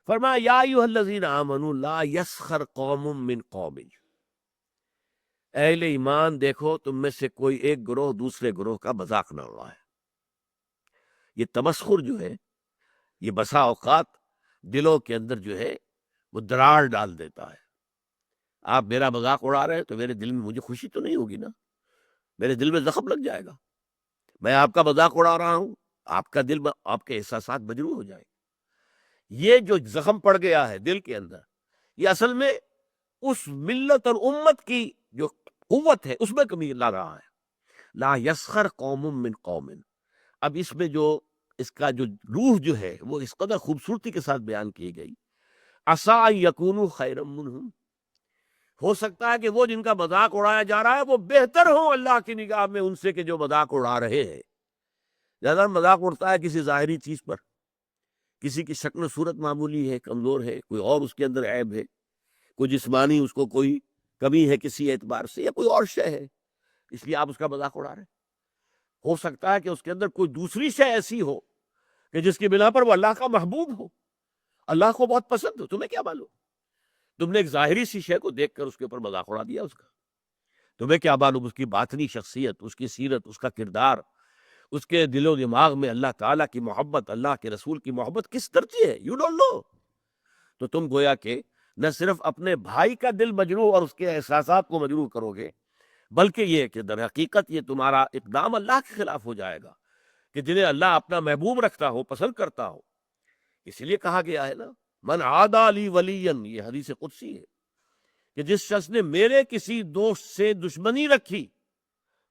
فرمایا یا ایھا الذین آمنوا لا یسخر قوم من قوم، اہل ایمان دیکھو تم میں سے کوئی ایک گروہ دوسرے گروہ کا مذاق نہ اڑائے۔ یہ تمسخر جو ہے یہ بسا اوقات دلوں کے اندر جو ہے وہ دراڑ ڈال دیتا ہے۔ آپ میرا مذاق اڑا رہے ہیں تو میرے دل میں مجھے خوشی تو نہیں ہوگی نا، میرے دل میں زخم لگ جائے گا۔ میں آپ کا مذاق اڑا رہا ہوں، آپ کا دل، آپ کے احساسات مجروح ہو جائیں گے۔ یہ جو زخم پڑ گیا ہے دل کے اندر، یہ اصل میں اس ملت اور امت کی جو قوت ہے اس میں کمی لا رہا ہے۔ لا یسخر قوم من قوم، اب اس میں جو اس کا جو روح جو ہے وہ اس قدر خوبصورتی کے ساتھ بیان کی گئی، عسیٰ ان یکونوا خیرا منہم، ہو سکتا ہے کہ وہ جن کا مذاق اڑایا جا رہا ہے وہ بہتر ہوں اللہ کی نگاہ میں ان سے کہ جو مذاق اڑا رہے ہیں۔ زیادہ مذاق اڑتا ہے کسی ظاہری چیز پر، کسی کی شکل و صورت معمولی ہے، کمزور ہے، کوئی اور اس کے اندر عیب ہے، کوئی جسمانی اس کو کوئی کمی ہے کسی اعتبار سے، یا کوئی اور شے ہے، اس لیے آپ اس کا مذاق اڑا رہے ہیں۔ ہو سکتا ہے کہ اس کے اندر کوئی دوسری شے ایسی ہو کہ جس کی بنا پر وہ اللہ کا محبوب ہو، اللہ کو بہت پسند ہو، تمہیں کیا معلوم؟ تم نے ایک ظاہری سی شے کو دیکھ کر اس کے اوپر مذاق اڑا دیا اس کا، تمہیں کیا معلوم اس کی باطنی شخصیت، اس کی سیرت، اس کا کردار، اس کے دل و دماغ میں اللہ تعالیٰ کی محبت، اللہ کے رسول کی محبت کس درجے ہے، یو ڈونٹ نو۔ تو تم گویا کہ نہ صرف اپنے بھائی کا دل مجروح اور اس کے احساسات کو مجروح کرو گے، بلکہ یہ کہ در حقیقت یہ تمہارا اقدام اللہ کے خلاف ہو جائے گا، کہ جنہیں اللہ اپنا محبوب رکھتا ہو، پسند کرتا ہو۔ اس لیے کہا گیا ہے نا، من عادی لی ولیا، یہ حدیث قدسی ہے کہ جس شخص نے میرے کسی دوست سے دشمنی رکھی،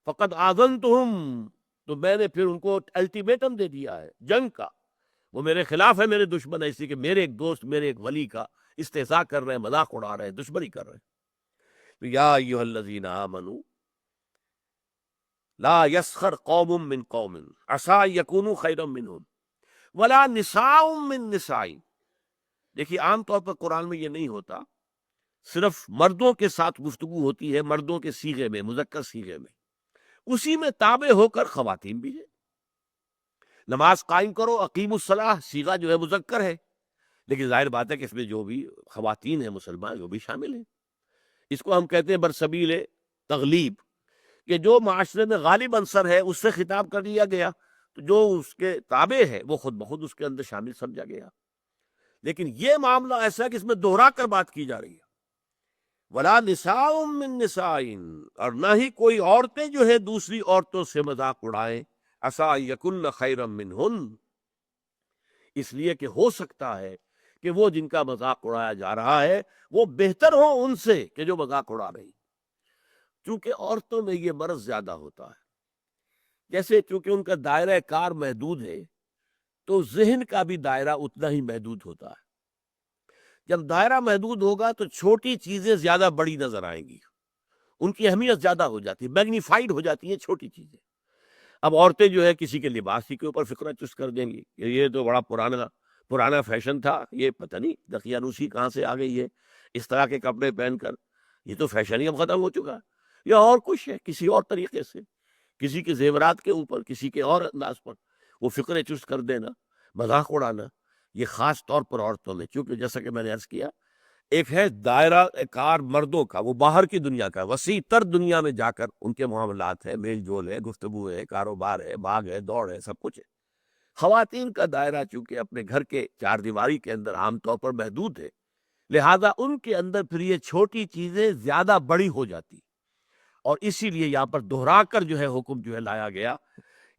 فقد آذنتہم، تو میں نے پھر ان کو الٹیمیٹم دے دیا ہے جنگ کا، وہ میرے خلاف ہے، میرے دشمن ہے، اسی کہ میرے ایک دوست، میرے ایک ولی کا استہزاء کر رہے ہیں، مذاق اڑا رہے ہیں، دشمنی کر رہے ہیں۔ تو یا ایھا الذین آمنوا لا یسخر قوم من قوم عسیٰ ان یکونوا خیرا منہم ولا نساء من نساء۔ دیکھیے عام طور پر قرآن میں یہ نہیں ہوتا، صرف مردوں کے ساتھ گفتگو ہوتی ہے، مردوں کے صیغے میں، مذکر صیغے میں، اسی میں تابع ہو کر خواتین بھی ہے۔ نماز قائم کرو، اقیم الصلاح، صیغہ جو ہے مذکر ہے، لیکن ظاہر بات ہے کہ اس میں جو بھی خواتین ہیں مسلمان وہ بھی شامل ہیں۔ اس کو ہم کہتے ہیں برسبیل تغلیب، کہ جو معاشرے میں غالب عنصر ہے اس سے خطاب کر دیا گیا، تو جو اس کے تابع ہے وہ خود بخود اس کے اندر شامل سمجھا گیا۔ لیکن یہ معاملہ ایسا ہے کہ اس میں دوہرا کر بات کی جا رہی ہے، ولا نساء من نساء، اور نہ ہی کوئی عورتیں جو ہے دوسری عورتوں سے مذاق اڑائیں، عسیٰ ان یکن خیرا منہن، اس لیے کہ ہو سکتا ہے کہ وہ جن کا مذاق اڑایا جا رہا ہے وہ بہتر ہوں ان سے کہ جو مذاق اڑا رہی۔ چونکہ عورتوں میں یہ مرض زیادہ ہوتا ہے، جیسے چونکہ ان کا دائرہ کار محدود ہے تو ذہن کا بھی دائرہ اتنا ہی محدود ہوتا ہے۔ جب دائرہ محدود ہوگا تو چھوٹی چیزیں زیادہ بڑی نظر آئیں گی، ان کی اہمیت زیادہ ہو جاتی ہے، میگنیفائڈ ہو جاتی ہیں چھوٹی چیزیں۔ اب عورتیں جو ہے کسی کے لباس ہی کے اوپر فکرہ چست کر دیں گی کہ یہ تو بڑا پرانا فیشن تھا، یہ پتہ نہیں دقیانوسی کہاں سے آ گئی ہے، اس طرح کے کپڑے پہن کر، یہ تو فیشن ہی اب ختم ہو چکا ہے، یا اور کچھ ہے کسی اور طریقے سے، کسی کے زیورات کے اوپر، کسی کے اور انداز پر وہ فکرے چست کر دینا، مذاق اڑانا، یہ خاص طور پر عورتوں میں، چونکہ جیسا کہ میں نے عرض کیا، ایک ہے دائرہ کار مردوں کا، وہ باہر کی دنیا کا، وسیع تر دنیا میں جا کر ان کے معاملات ہے، میل جول ہے، گفتگو ہے، کاروبار ہے، بھاگ ہے، دوڑ ہے، سب کچھ ہے۔ خواتین کا دائرہ چونکہ اپنے گھر کے چار دیواری کے اندر عام طور پر محدود ہے، لہذا ان کے اندر پھر یہ چھوٹی چیزیں زیادہ بڑی ہو جاتی، اور اسی لیے یہاں پر دہرا کر جو ہے حکم جو ہے لایا گیا،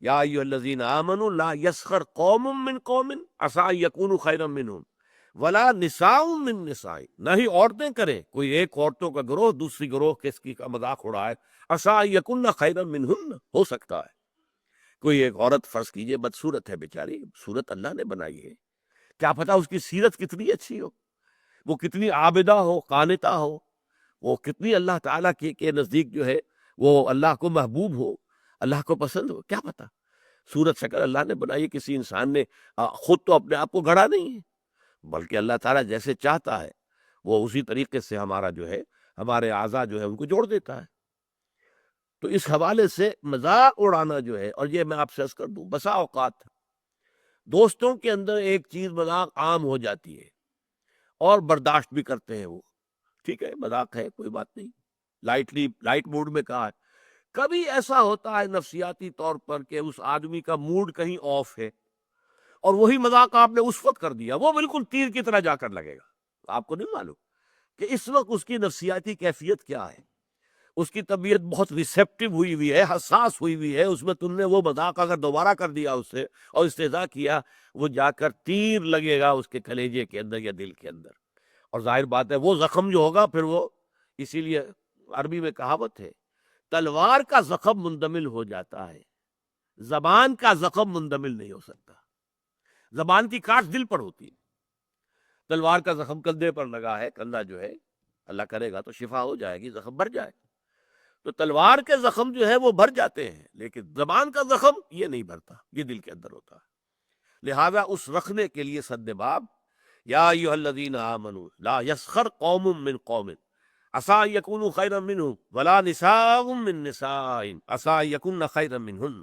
یا ایھا الذین آمنوا لا یسخر قوم من قوم عسیٰ ان یکونوا خیرا منہم ولا نساء من نساء، نہ ہی عورتیں کریں، کوئی ایک عورتوں کا گروہ دوسری گروہ کس کی کا مذاق اڑائے، عسیٰ ان یکن خیرا منہن، ہو سکتا ہے کوئی ایک عورت فرض کیجئے بدصورت ہے بیچاری، صورت اللہ نے بنائی ہے، کیا پتہ اس کی سیرت کتنی اچھی ہو، وہ کتنی عابدہ ہو، قانتہ ہو، وہ کتنی اللہ تعالیٰ کے نزدیک جو ہے وہ اللہ کو محبوب ہو، اللہ کو پسند ہو، کیا پتہ۔ صورت شکل اللہ نے بنائی، کسی انسان نے خود تو اپنے آپ کو گھڑا نہیں ہے، بلکہ اللہ تعالیٰ جیسے چاہتا ہے وہ اسی طریقے سے ہمارا جو ہے، ہمارے اعضاء جو ہے ان کو جوڑ دیتا ہے۔ تو اس حوالے سے مذاق اڑانا جو ہے، اور یہ میں آپ سے عرض کر دوں، بسا اوقات دوستوں کے اندر ایک چیز مذاق عام ہو جاتی ہے، اور برداشت بھی کرتے ہیں وہ، ٹھیک ہے مذاق ہے کوئی بات نہیں، لائٹ موڈ میں کہا ہے۔ کبھی ایسا ہوتا ہے نفسیاتی طور پر کہ اس آدمی کا موڈ کہیں آف ہے اور وہی مذاق آپ نے اس وقت کر دیا، وہ بالکل تیر کی طرح جا کر لگے گا، آپ کو نہیں معلوم کہ اس وقت اس کی نفسیاتی کیفیت کیا ہے، اس کی طبیعت بہت ریسیپٹیو ہوئی ہوئی ہے، حساس ہوئی ہوئی ہے، اس میں تم نے وہ مذاق اگر دوبارہ کر دیا اس سے اور استہزاء کیا، وہ جا کر تیر لگے گا اس کے کلیجے کے اندر یا دل کے اندر، اور ظاہر بات ہے وہ زخم جو ہوگا پھر وہ، اسی لیے عربی میں کہاوت ہے، تلوار کا زخم مندمل ہو جاتا ہے، زبان کا زخم مندمل نہیں ہو سکتا۔ زبان کی کاٹ دل پر ہوتی ہے، تلوار کا زخم کندھے پر لگا ہے، کندھا جو ہے اللہ کرے گا تو شفا ہو جائے گی، زخم بھر جائے، تو تلوار کے زخم جو ہے وہ بھر جاتے ہیں، لیکن زبان کا زخم یہ نہیں بھرتا، یہ دل کے اندر ہوتا ہے۔ لہذا اس رکھنے کے لیے سد باب، یا ایھا الذین آمنوا لا یسخر قوم من قوم عسى ان یکونوا خیرا منهم ولا نساء من نساء عسى ان یکن خیرا منہن۔